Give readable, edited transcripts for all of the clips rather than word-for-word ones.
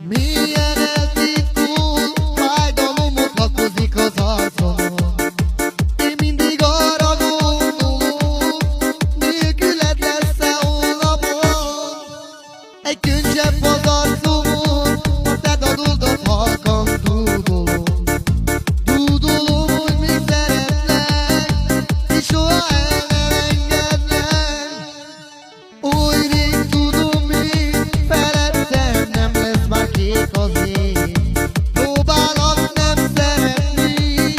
Milyen eltitkul fájdalomot lakozik az arcomon. Én mindig arra gondolok, nélküled lesz-e holnapon. Egy könycsepp az arcomon, ha te dadoldod, halkan dúdolom. Dúdolom, hogy még szeretlek, és soha el nem engedlek. Oly rég tudom én, felettem nem lesz már kék az ég. Próbálok nem szeretni,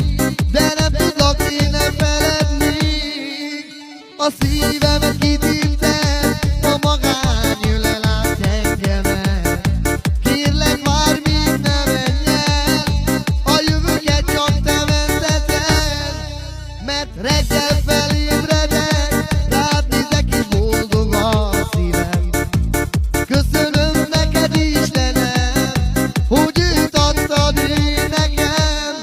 de nem tudlak én nem feledni. A szívemet kitiltem, a magány ölel át engemet. Kérlek, várj, még ne menj el, a jövőket csak te mentheted. Mert reggel felébredek, rád nézek és boldog a szívem. Köszönöm neked, Istenem, hogy őt adtad én nekem.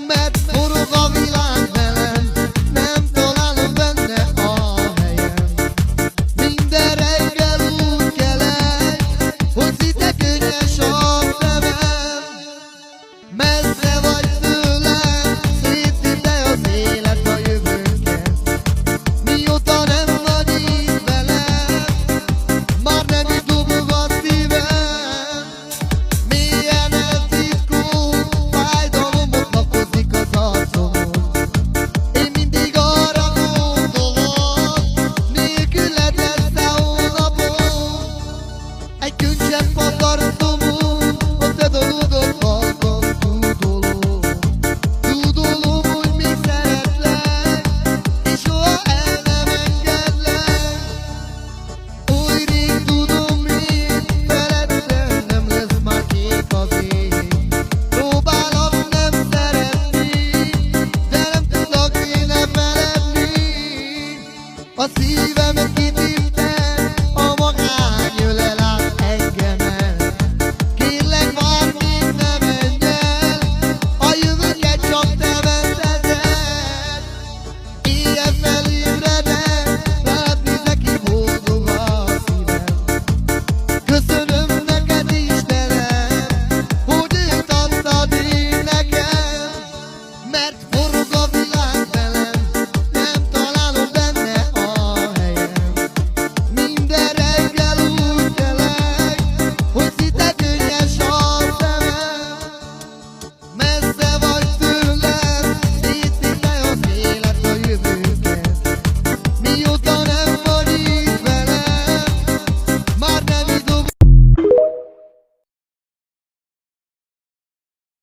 Mert forog a világ velem, nem találom benne a helyem. Minden reggel úgy kelek, hogy szinte könnyes a szemem. Messze vagy tőlem, szétszórta az élet a jövőnket. Mióta nem vagy itt velem, már nem is dobog a szívem. Mélyen eltitkul fájdalomot lakozik az arcomon. Én mindig arra gondolok, nélküled lesz-e holnapon. Egy könycsepp az